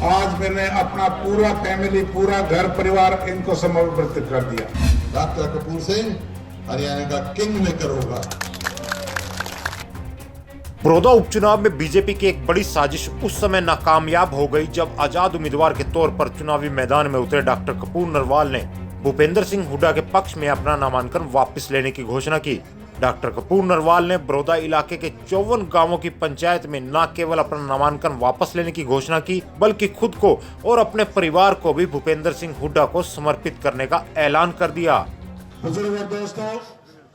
आज मैंने अपना पूरा फैमिली, पूरा घर परिवार इनको समर्पित कर दिया। डॉक्टर कपूर सिंह हरियाणा का किंग मेकर होगा। बड़ौदा उपचुनाव में बीजेपी की एक बड़ी साजिश उस समय नाकामयाब हो गई जब आजाद उम्मीदवार के तौर पर चुनावी मैदान में उतरे डॉक्टर कपूर नरवाल ने भूपेंद्र सिंह हुड्डा के पक्ष में अपना नामांकन वापस लेने की घोषणा की। डॉक्टर कपूर नरवाल ने बड़ौदा इलाके के 54 गांवों की पंचायत में न केवल अपना नामांकन वापस लेने की घोषणा की, बल्कि खुद को और अपने परिवार को भी भूपेंद्र सिंह हुड्डा को समर्पित करने का ऐलान कर दिया। बुजुर्ग दोस्तों,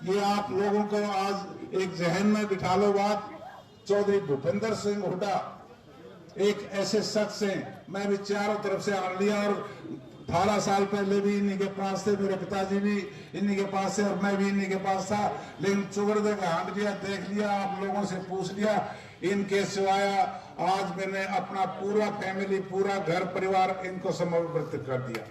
ये आप लोगों को आज एक जहन में बिठा लो बात, चौधरी भूपेंद्र सिंह हुड्डा एक ऐसे शख्स हैं, मैं भी चारों तरफ से आन लिया और 18 साल पहले भी इन्हीं के पास थे, मेरे पिताजी भी इन्हीं के पास थे और मैं भी इन्हीं के पास था, लेकिन चुगड़ दे घाट लिया, देख लिया, आप लोगों से पूछ लिया, इनके सिवाय आज मैंने अपना पूरा फैमिली, पूरा घर परिवार इनको समर्पित कर दिया।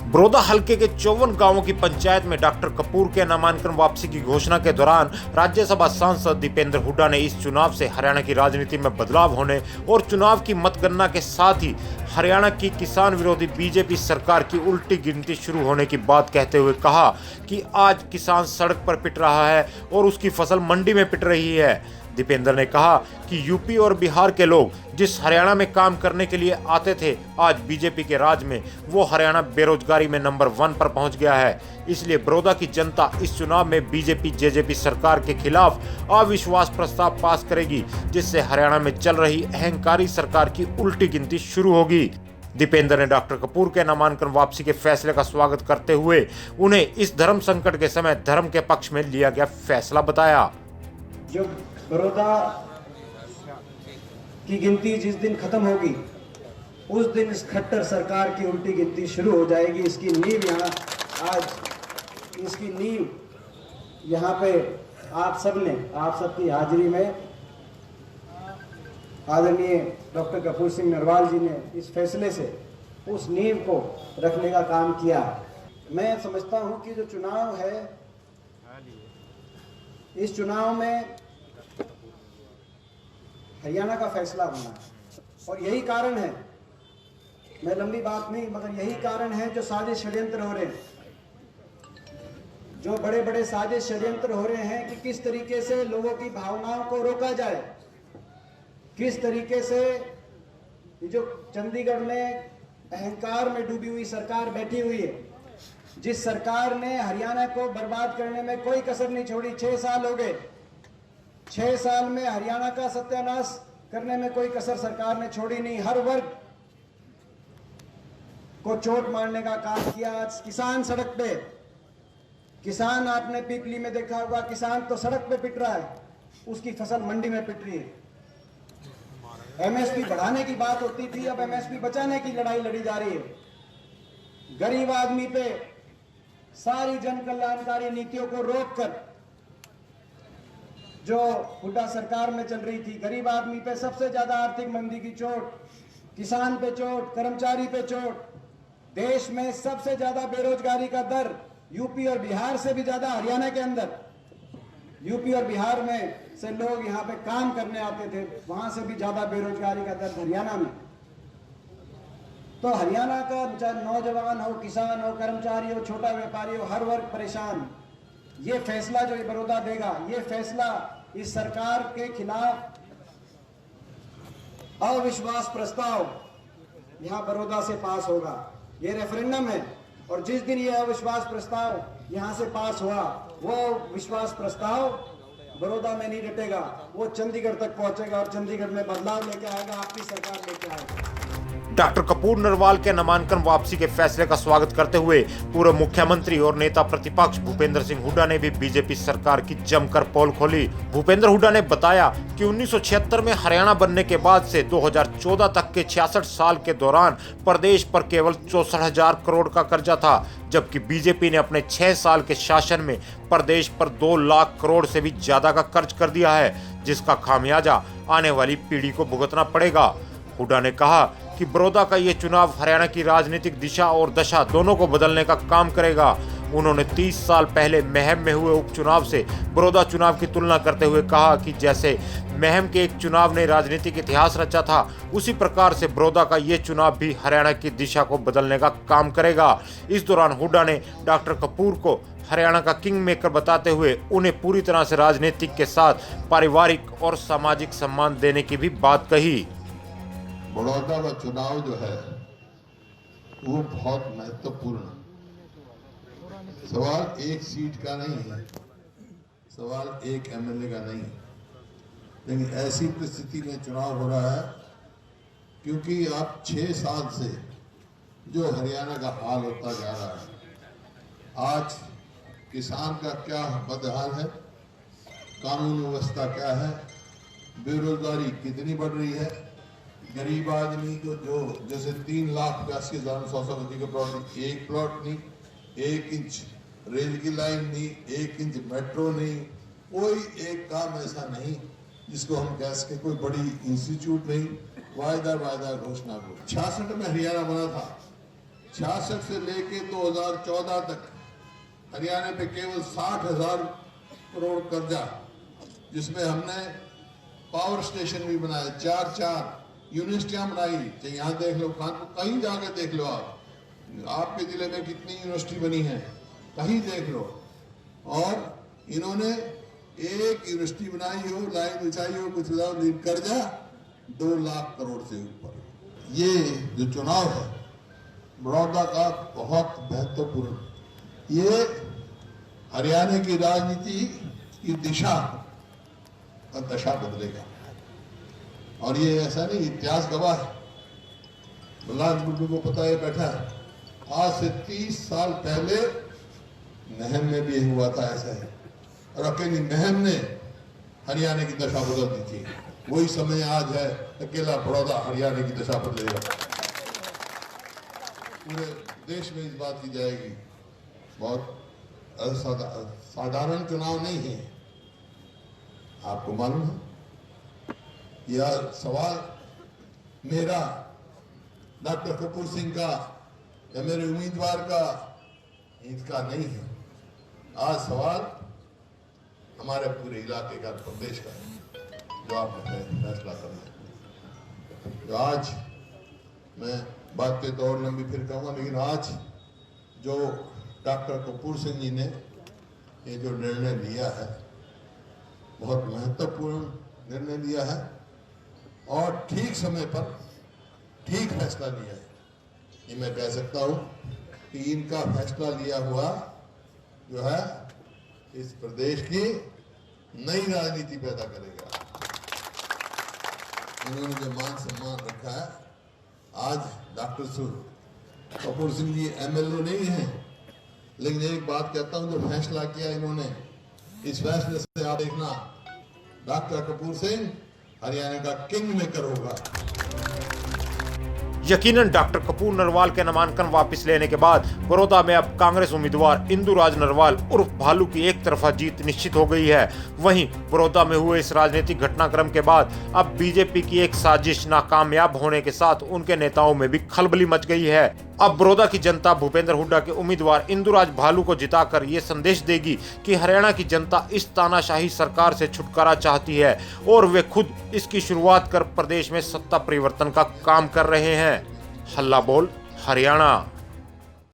बड़ौदा हलके के 54 गांवों की पंचायत में डॉक्टर कपूर के नामांकन वापसी की घोषणा के दौरान राज्यसभा सांसद दीपेंद्र हुड्डा ने इस चुनाव से हरियाणा की राजनीति में बदलाव होने और चुनाव की मतगणना के साथ ही हरियाणा की किसान विरोधी बीजेपी सरकार की उल्टी गिनती शुरू होने की बात कहते हुए कहा कि आज किसान सड़क पर पिट रहा है और उसकी फसल मंडी में पिट रही है। दीपेंद्र ने कहा कि यूपी और बिहार के लोग जिस हरियाणा में काम करने के लिए आते थे, आज बीजेपी के राज में वो हरियाणा बेरोजगारी में नंबर 1 पर पहुंच गया है। इसलिए बड़ौदा की जनता इस चुनाव में बीजेपी जेजेपी सरकार के खिलाफ अविश्वास प्रस्ताव पास करेगी, जिससे हरियाणा में चल रही अहंकारी सरकार की उल्टी गिनती शुरू होगी। दीपेंद्र ने डॉक्टर कपूर के नामांकन वापसी के फैसले का स्वागत करते हुए उन्हें इस धर्म संकट के समय धर्म के पक्ष में लिया गया फैसला बताया। जो बड़ौदा की गिनती जिस दिन खत्म होगी उस दिन इस खट्टर सरकार की उल्टी गिनती शुरू हो जाएगी। इसकी नींव यहाँ पे आप सबकी हाजिरी में आदरणीय डॉक्टर कपूर सिंह नरवाल जी ने इस फैसले से उस नींव को रखने का काम किया। मैं समझता हूं कि जो चुनाव है, इस चुनाव में हरियाणा का फैसला होना है और यही कारण है, मैं लंबी बात नहीं, मगर यही कारण है जो साजिश षड्यंत्र हो रहे हैं, जो बड़े बड़े साजिश षड्यंत्र हो रहे हैं कि किस तरीके से लोगों की भावनाओं को रोका जाए, किस तरीके से जो चंडीगढ़ में अहंकार में डूबी हुई सरकार बैठी हुई है, जिस सरकार ने हरियाणा को बर्बाद करने में कोई कसर नहीं छोड़ी। 6 साल हो गए, 6 साल में हरियाणा का सत्यानाश करने में कोई कसर सरकार ने छोड़ी नहीं। हर वर्ग को चोट मारने का काम किया। आज किसान सड़क पे, किसान आपने पीपली में देखा होगा, किसान तो सड़क पे पिट रहा है, उसकी फसल मंडी में पिट रही है। एमएसपी बढ़ाने की बात होती थी, अब एमएसपी बचाने की लड़ाई लड़ी जा रही है। गरीब आदमी पे सारी जन कल्याणकारी नीतियों को रोककर जो हुड्डा सरकार में चल रही थी, गरीब आदमी पे सबसे ज्यादा आर्थिक मंदी की चोट, किसान पे चोट, कर्मचारी पे चोट, देश में सबसे ज्यादा बेरोजगारी का दर यूपी और बिहार से भी ज्यादा हरियाणा के अंदर। यूपी और बिहार में से लोग यहाँ पे काम करने आते थे, वहां से भी ज्यादा बेरोजगारी का दर हरियाणा में। तो हरियाणा का चाहे नौजवान हो, किसान हो, कर्मचारी हो, छोटा व्यापारी हो, हर वर्ग परेशान। ये फैसला जो ये बड़ौदा देगा, ये फैसला इस सरकार के खिलाफ अविश्वास प्रस्ताव यहाँ बड़ौदा से पास होगा। ये रेफरेंडम है और जिस दिन ये अविश्वास प्रस्ताव यहाँ से पास हुआ, वो विश्वास प्रस्ताव बड़ौदा में नहीं डटेगा, वो चंडीगढ़ तक पहुंचेगा और चंडीगढ़ में बदलाव लेके आएगा, आपकी सरकार लेके आएगा। डॉक्टर कपूर नरवाल के नामांकन वापसी के फैसले का स्वागत करते हुए पूर्व मुख्यमंत्री और नेता प्रतिपक्ष भूपेंद्र सिंह हुड्डा ने भी बीजेपी सरकार की जमकर पोल खोली। भूपेंद्र हुड्डा ने बताया कि 1976 में हरियाणा बनने के बाद से 2014 तक के 66 साल के दौरान प्रदेश पर केवल 64,000 करोड़ का कर्जा था, जबकि बीजेपी ने अपने 6 साल के शासन में प्रदेश पर 2 लाख करोड़ से भी ज्यादा का कर्ज कर दिया है, जिसका खामियाजा आने वाली पीढ़ी को भुगतना पड़ेगा। हुड्डा ने कहा कि बड़ौदा का ये चुनाव हरियाणा की राजनीतिक दिशा और दशा दोनों को बदलने का काम करेगा। उन्होंने 30 साल पहले महम में हुए उपचुनाव से बड़ौदा चुनाव की तुलना करते हुए कहा कि जैसे महम के एक चुनाव ने राजनीतिक इतिहास रचा था, उसी प्रकार से बड़ौदा का ये चुनाव भी हरियाणा की दिशा को बदलने का काम करेगा। इस दौरान हुड्डा ने डॉक्टर कपूर को हरियाणा का किंग मेकर बताते हुए उन्हें पूरी तरह से राजनीतिक के साथ पारिवारिक और सामाजिक सम्मान देने की भी बात कही। बड़ौदा का चुनाव जो है वो बहुत महत्वपूर्ण है। सवाल एक सीट का नहीं है, सवाल एक एमएलए का नहीं है, लेकिन ऐसी परिस्थिति में चुनाव हो रहा है क्योंकि अब 6 साल से जो हरियाणा का हाल होता जा रहा है, आज किसान का क्या बदहाल है, कानून व्यवस्था क्या है, बेरोजगारी कितनी बढ़ रही है, गरीब आदमी को जो जैसे 3,82,900 का प्लॉट, एक प्लॉट नहीं, 1 इंच रेल की लाइन नहीं, 1 इंच मेट्रो नहीं, कोई एक काम ऐसा नहीं जिसको हम कह सके, कोई बड़ी इंस्टीट्यूट नहीं, वायदा घोषणा को। 66 में हरियाणा बना था, 66 से लेके 2014 तक हरियाणा पे केवल 60,000 करोड़ कर्जा, जिसमें हमने पावर स्टेशन भी बनाए, 4 यूनिवर्सिटियां बनाई। चाहे यहाँ देख लो, कहीं जाकर देख लो, आपके जिले में कितनी यूनिवर्सिटी बनी है, कहीं देख लो। और इन्होंने एक यूनिवर्सिटी बनाई हो, लाइन ऊंचाई हो, कुछ कर्जा 2 लाख करोड़ से ऊपर। ये जो चुनाव है बड़ौदा का बहुत महत्वपूर्ण, ये हरियाणा की राजनीति की दिशा और दशा बदलेगा। और ये ऐसा नहीं, इतिहास गवाह है, बलराज गुड्डू को पता है, बैठा है, आज से 30 साल पहले महम में भी हुआ था ऐसा है, और अकेली महम ने हरियाणा की दशा बदल दी थी। वही समय आज है, अकेला बड़ौदा हरियाणा की दशा बदलेगा। पूरे देश में इस बात की जाएगी। बहुत साधारण चुनाव नहीं है, आपको मालूम है। यह सवाल मेरा, डॉक्टर कपूर सिंह का या मेरे उम्मीदवार का, इसका नहीं है। आज सवाल हमारे पूरे इलाके का, प्रदेश का है, जो आपने फैसला करना है। जो आज मैं बातें तो और लंबी फिर कहूँगा, लेकिन आज जो डॉक्टर कपूर सिंह जी ने ये जो निर्णय लिया है, बहुत महत्वपूर्ण निर्णय लिया है और ठीक समय पर ठीक फैसला लिया है। ये मैं कह सकता हूँ कि इनका फैसला लिया हुआ जो है इस प्रदेश की नई राजनीति पैदा करेगा। उन्होंने जो मान सम्मान रखा है, आज डॉक्टर कपूर सिंह जी एमएलए नहीं है, लेकिन एक बात कहता हूं, जो फैसला किया इन्होंने, इस फैसले से आप देखना डॉक्टर कपूर सिंह हरियाणा का किंग मेकर होगा। यकीनन डॉक्टर कपूर नरवाल के नामांकन वापस लेने के बाद बड़ौदा में अब कांग्रेस उम्मीदवार इंदुराज नरवाल उर्फ भालू की एक तरफा जीत निश्चित हो गई है। वहीं बड़ौदा में हुए इस राजनीतिक घटनाक्रम के बाद अब बीजेपी की एक साजिश नाकामयाब होने के साथ उनके नेताओं में भी खलबली मच गई है। अब बड़ौदा की जनता भूपेंद्र हुड्डा के उम्मीदवार इंदुराज भालू को जिताकर ये संदेश देगी कि हरियाणा की जनता इस तानाशाही सरकार से छुटकारा चाहती है और वे खुद इसकी शुरुआत कर प्रदेश में सत्ता परिवर्तन का काम कर रहे हैं। हल्ला बोल हरियाणा।